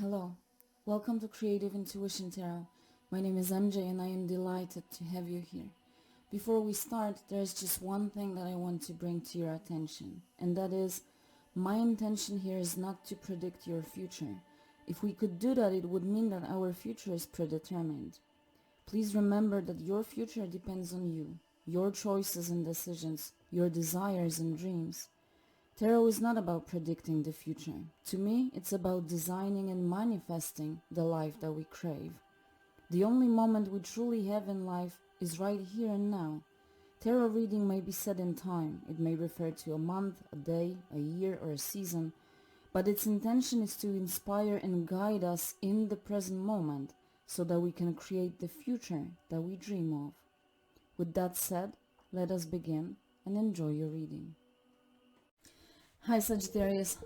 Hello, welcome to Creative Intuition Tarot. My name is MJ and I am delighted to have you here. Before we start, there's just one thing that I want to bring to your attention, and that is, my intention here is not to predict your future. If we could do that, it would mean that our future is predetermined. Please remember that your future depends on you, your choices and decisions, your desires and dreams. Tarot is not about predicting the future. To me, it's about designing and manifesting the life that we crave. The only moment we truly have in life is right here and now. Tarot reading may be set in time. It may refer to a month, a day, a year, or a season, but its intention is to inspire and guide us in the present moment so that we can create the future that we dream of. With that said, let us begin and enjoy your reading. Hi Sagittarius,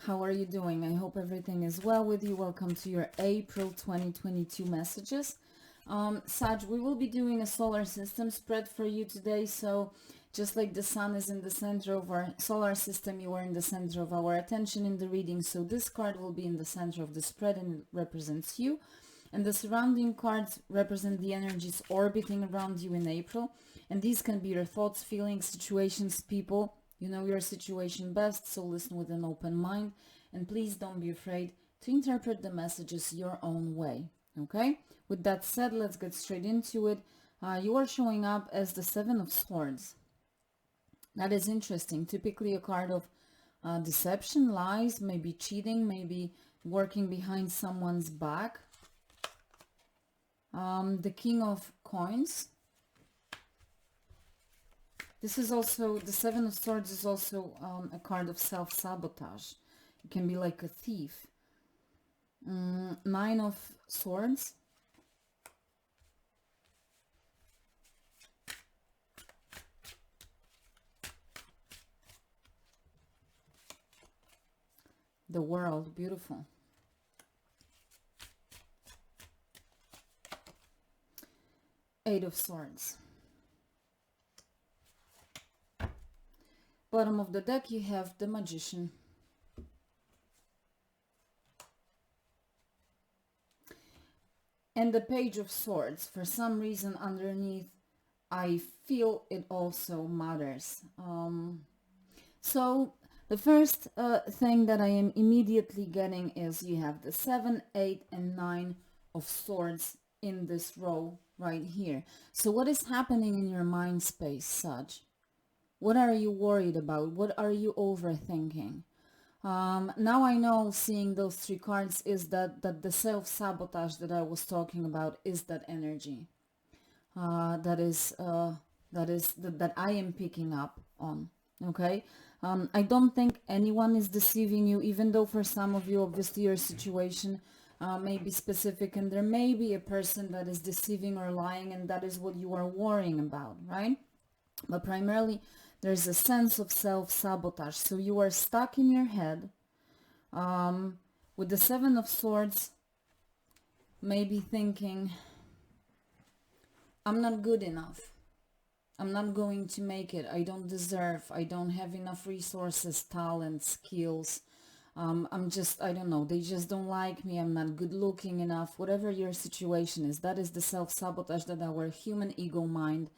how are you doing? I hope everything is well with you. Welcome to your April 2022 messages. Sag, we will be doing a solar system spread for you today. So just like the sun is in the center of our solar system, you are in the center of our attention in the reading. So this card will be in the center of the spread and it represents you. And the surrounding cards represent the energies orbiting around you in April. And these can be your thoughts, feelings, situations, people. You know your situation best, so listen with an open mind. And please don't be afraid to interpret the messages your own way. Okay? With that said, let's get straight into it. You are showing up as the Seven of Swords. That is interesting. Typically a card of deception, lies, maybe cheating, maybe working behind someone's back. The King of Coins. This is also, the Seven of Swords is also a card of self-sabotage. It can be like a thief. Nine of Swords. The World, beautiful. Eight of Swords. Bottom of the deck you have the Magician. And the Page of Swords. For some reason underneath I feel it also matters. So the first thing that I am immediately getting is you have the 7, 8 and 9 of Swords in this row right here. So what is happening in your mind space, Sag? What are you worried about? What are you overthinking? Now I know, seeing those three cards, is that the self-sabotage that I was talking about is that energy. That I am picking up on. Okay? I don't think anyone is deceiving you, even though for some of you, obviously, your situation may be specific and there may be a person that is deceiving or lying, and that is what you are worrying about, right? But primarily, there's a sense of self-sabotage. So you are stuck in your head. With the Seven of Swords, maybe thinking, I'm not good enough. I'm not going to make it. I don't deserve. I don't have enough resources, talent, skills. I'm just, I don't know, they just don't like me. I'm not good looking enough. Whatever your situation is, that is the self-sabotage that our human ego mind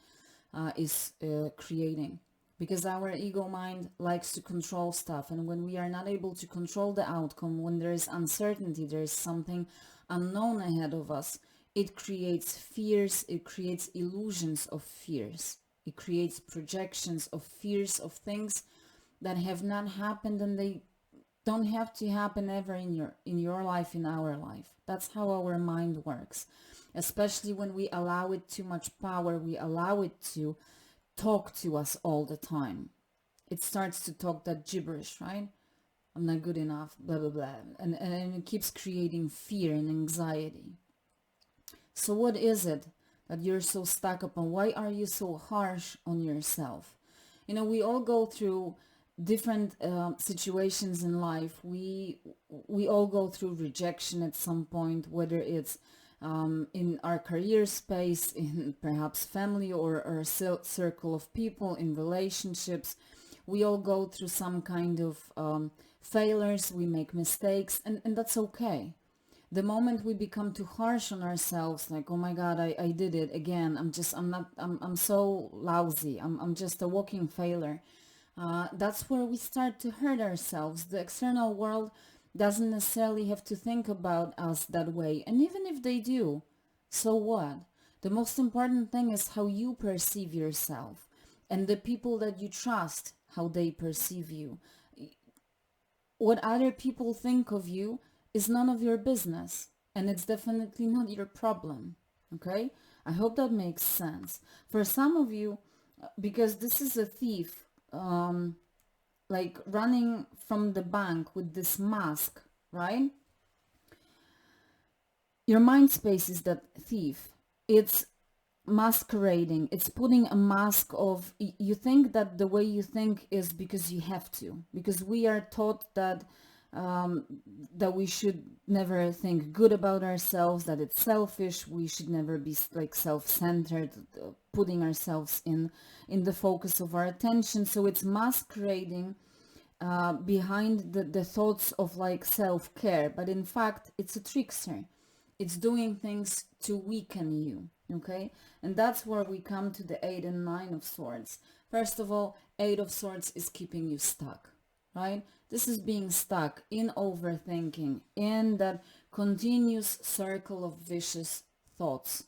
is creating. Because our ego mind likes to control stuff, and when we are not able to control the outcome, when there is uncertainty, there is something unknown ahead of us, it creates fears, it creates illusions of fears, it creates projections of fears of things that have not happened, and they don't have to happen ever in your life, in our life. That's how our mind works, especially when we allow it too much power. We allow it to talk to us all the time. It starts to talk that gibberish, right? I'm not good enough, blah, blah, blah. And it keeps creating fear and anxiety. So what is it that you're so stuck upon? Why are you so harsh on yourself? You know, we all go through different situations in life. We all go through rejection at some point, whether it's in our career space, in perhaps family or a circle of people, in relationships. We all go through some kind of failures, we make mistakes, and that's okay. The moment we become too harsh on ourselves, like, oh my God, I did it again. I'm so lousy. I'm just a walking failure. That's where we start to hurt ourselves. The external world doesn't necessarily have to think about us that way. And even if they do, so what? The most important thing is how you perceive yourself and the people that you trust, how they perceive you. What other people think of you is none of your business, and it's definitely not your problem. Okay? I hope that makes sense. For some of you, because this is a thief, like running from the bank with this mask, right? Your mind space is that thief. It's masquerading. It's putting a mask of, you think that the way you think is because you have to, because we are taught that that we should never think good about ourselves, that it's selfish, we should never be like self-centered, putting ourselves in the focus of our attention. So it's masquerading behind the thoughts of like self-care, but in fact it's a trickster. It's doing things to weaken you, okay? And that's where we come to the 8 and 9 of swords. First of all, 8 of swords is keeping you stuck, right? This is being stuck in overthinking, in that continuous circle of vicious thoughts,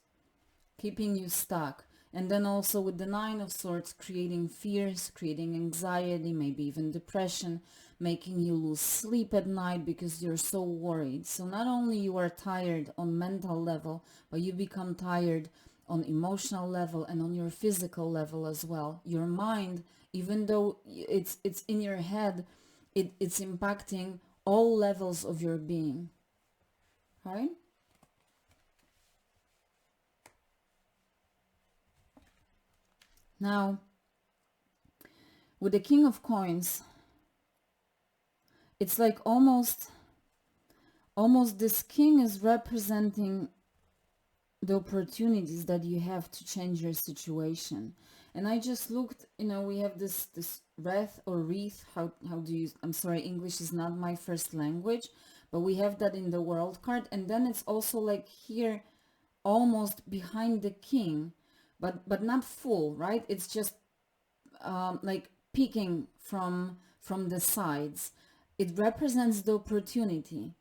keeping you stuck. And then also with the 9 of swords, creating fears, creating anxiety, maybe even depression, making you lose sleep at night because you're so worried. So not only you are tired on mental level, but you become tired on emotional level and on your physical level as well. Your mind, even though it's in your head, it's impacting all levels of your being, right? Now, with the King of Coins, it's like almost this king is representing the opportunities that you have to change your situation. And I just looked, we have this wreath or wreath, how do you, I'm sorry, English is not my first language, but we have that in the world card. And then it's also like here, almost behind the king, but not full, right? It's just like peeking from the sides. It represents the opportunity,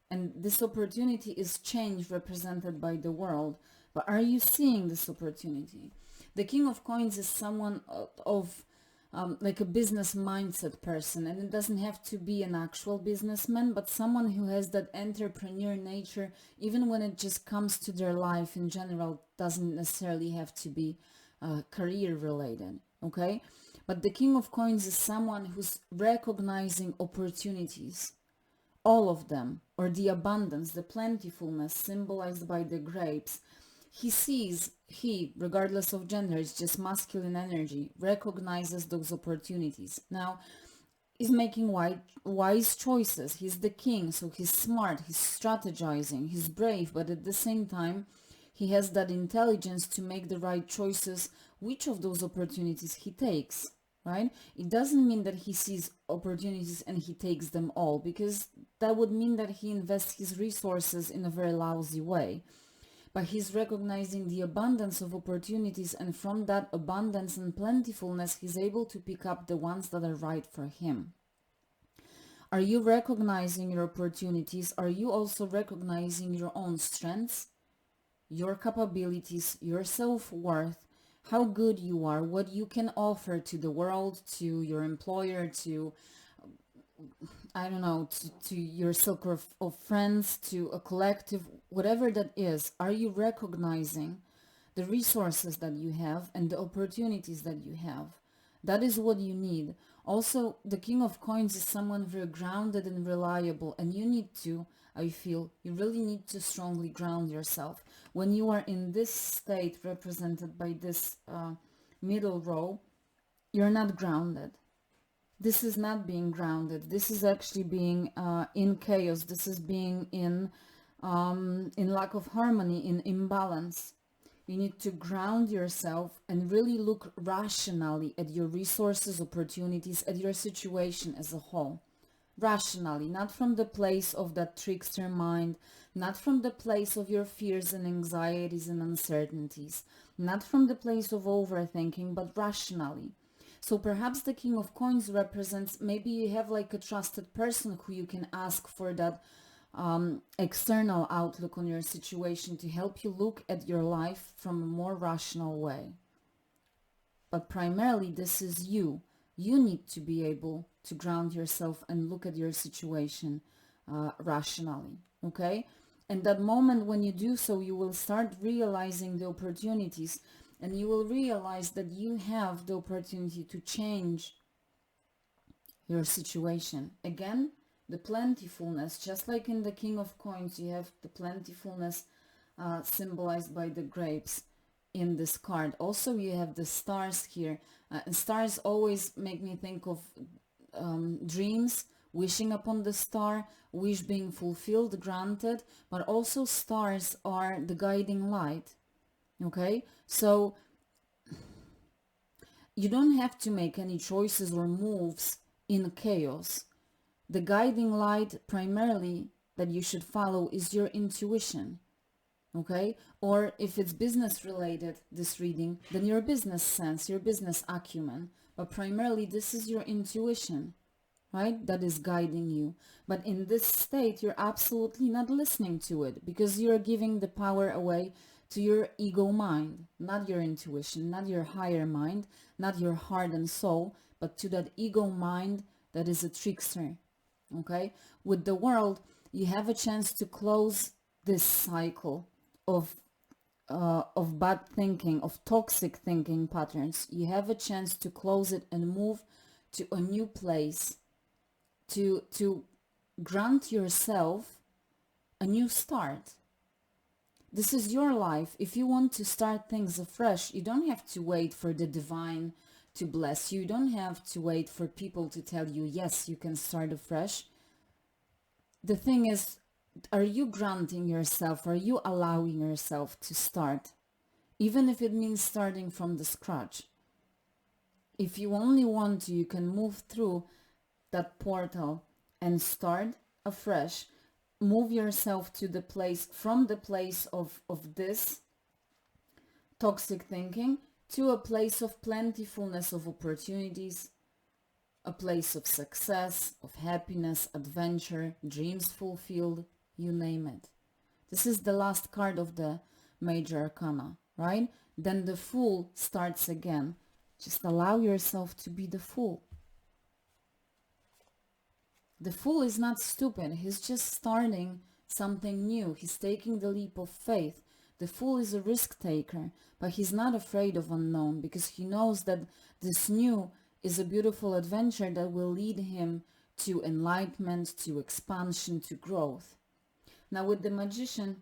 and this opportunity is change represented by the world. But are you seeing this opportunity? The King of Coins is someone of like a business mindset person, and it doesn't have to be an actual businessman, but someone who has that entrepreneur nature, even when it just comes to their life in general, doesn't necessarily have to be career related, okay? But the King of Coins is someone who's recognizing opportunities, all of them, or the abundance, the plentifulness symbolized by the grapes. He, regardless of gender, it's just masculine energy, recognizes those opportunities. Now, he's making wise choices. He's the king, so he's smart, he's strategizing, he's brave, but at the same time, he has that intelligence to make the right choices, which of those opportunities he takes, right? It doesn't mean that he sees opportunities and he takes them all, because that would mean that he invests his resources in a very lousy way. But he's recognizing the abundance of opportunities, and from that abundance and plentifulness, he's able to pick up the ones that are right for him. Are you recognizing your opportunities? Are you also recognizing your own strengths, your capabilities, your self-worth, how good you are, what you can offer to the world, to your employer, to, I don't know, to your circle of friends, to a collective, whatever that is? Are you recognizing the resources that you have and the opportunities that you have? That is what you need. Also, the King of Coins is someone very grounded and reliable, and you need to, I feel, you really need to strongly ground yourself. When you are in this state represented by this middle row, you're not grounded. This is not being grounded. This is actually being in chaos. This is being in lack of harmony, in imbalance. You need to ground yourself and really look rationally at your resources, opportunities, at your situation as a whole. rationally, not from the place of that trickster mind, not from the place of your fears and anxieties and uncertainties, not from the place of overthinking, but rationally. So perhaps the King of Coins represents, maybe you have like a trusted person who you can ask for that external outlook on your situation to help you look at your life from a more rational way. But primarily, this is you. You need to be able to ground yourself and look at your situation rationally, okay? And that moment when you do so, you will start realizing the opportunities, and you will realize that you have the opportunity to change your situation. Again, the plentifulness, just like in the King of Coins, you have the plentifulness symbolized by the grapes in this card. Also, you have the stars here. And stars always make me think of dreams, wishing upon the star, wish being fulfilled, granted, but also stars are the guiding light. Okay, so you don't have to make any choices or moves in chaos. The guiding light primarily that you should follow is your intuition. Okay, or if it's business related, this reading, then your business sense, your business acumen, but primarily this is your intuition, right, that is guiding you. But in this state, you're absolutely not listening to it, because you're giving the power away to your ego mind, not your intuition, not your higher mind, not your heart and soul, but to that ego mind that is a trickster. Okay, with the world, you have a chance to close this cycle of bad thinking, of toxic thinking patterns. You have a chance to close it and move to a new place, to grant yourself a new start. This is your life. If you want to start things afresh, you don't have to wait for the divine to bless you. You don't have to wait for people to tell you, yes, you can start afresh. The thing is, are you granting yourself, are you allowing yourself to start? Even if it means starting from the scratch. If you only want to, you can move through that portal and start afresh. Move yourself to the place, from the place of this toxic thinking to a place of plentifulness of opportunities, a place of success, of happiness, adventure, dreams fulfilled, you name it. This is the last card of the major arcana, right? Then the Fool starts again. Just allow yourself to be the Fool. The Fool is not stupid. He's just starting something new. He's taking the leap of faith. The Fool is a risk taker, but he's not afraid of unknown, because he knows that this new is a beautiful adventure that will lead him to enlightenment, to expansion, to growth. Now with the Magician,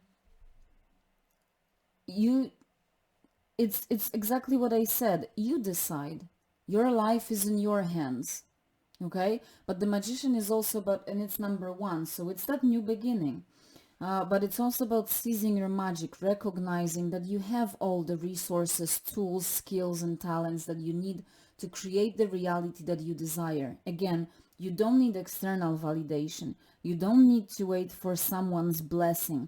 it's exactly what I said. You decide. Your life is in your hands. Okay? But the Magician is also about, and it's number 1, so it's that new beginning. But it's also about seizing your magic, recognizing that you have all the resources, tools, skills, and talents that you need to create the reality that you desire. Again, you don't need external validation. You don't need to wait for someone's blessing.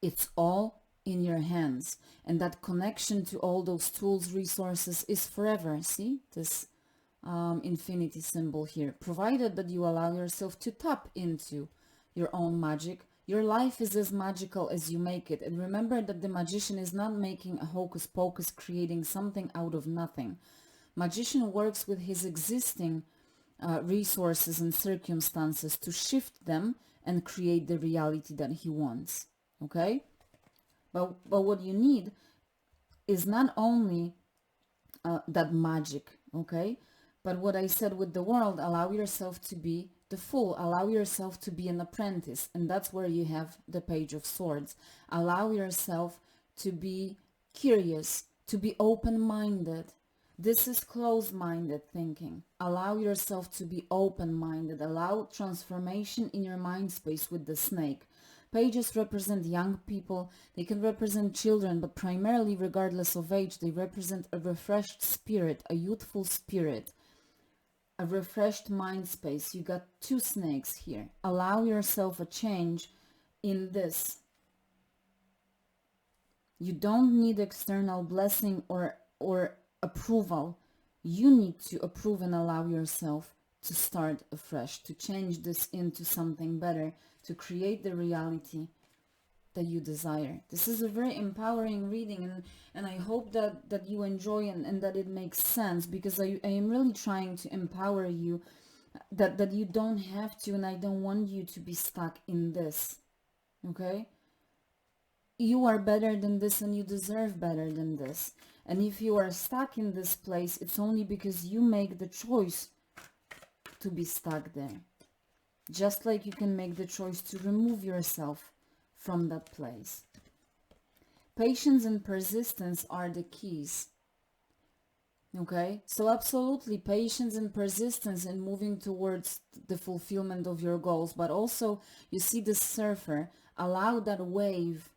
It's all in your hands. And that connection to all those tools, resources is forever. See this infinity symbol here. Provided that you allow yourself to tap into your own magic, your life is as magical as you make it. And remember that the Magician is not making a hocus pocus, creating something out of nothing. Magician works with his existing resources and circumstances to shift them and create the reality that he wants. Okay? But what you need is not only that magic, okay? But what I said with the world, allow yourself to be the Fool, allow yourself to be an apprentice, and that's where you have the Page of Swords. Allow yourself to be curious, to be open-minded. This is closed-minded thinking. Allow yourself to be open-minded. Allow transformation in your mind space with the snake. Pages represent young people. They can represent children, but primarily, regardless of age, they represent a refreshed spirit, a youthful spirit. a refreshed mind space. You got 2 snakes here. Allow yourself a change in this. You don't need external blessing or approval. You need to approve and allow yourself to start afresh, to change this into something better, to create the reality that you desire. This is a very empowering reading, and I hope that you enjoy and that it makes sense, because I am really trying to empower you that you don't have to, and I don't want you to be stuck in this, okay? You are better than this and you deserve better than this. And if you are stuck in this place, it's only because you make the choice to be stuck there. Just like you can make the choice to remove yourself from that place. Patience and persistence are the keys. Okay, so absolutely patience and persistence in moving towards the fulfillment of your goals. But also, you see the surfer, allow that wave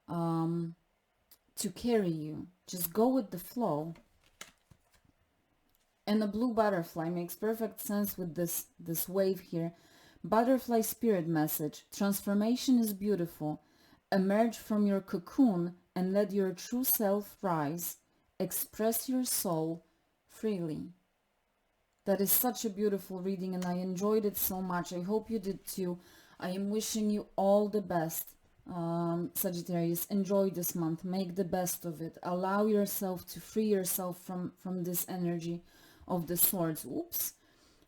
to carry you. Just go with the flow. And a blue butterfly makes perfect sense with this wave here. Butterfly spirit message. Transformation is beautiful. Emerge from your cocoon and let your true self rise. Express your soul freely. That is such a beautiful reading, and I enjoyed it so much. I hope you did too. I am wishing you all the best, Sagittarius. Enjoy this month. Make the best of it. Allow yourself to free yourself from this energy of the swords. Oops.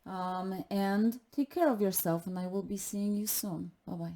And take care of yourself, and I will be seeing you soon. Bye-bye.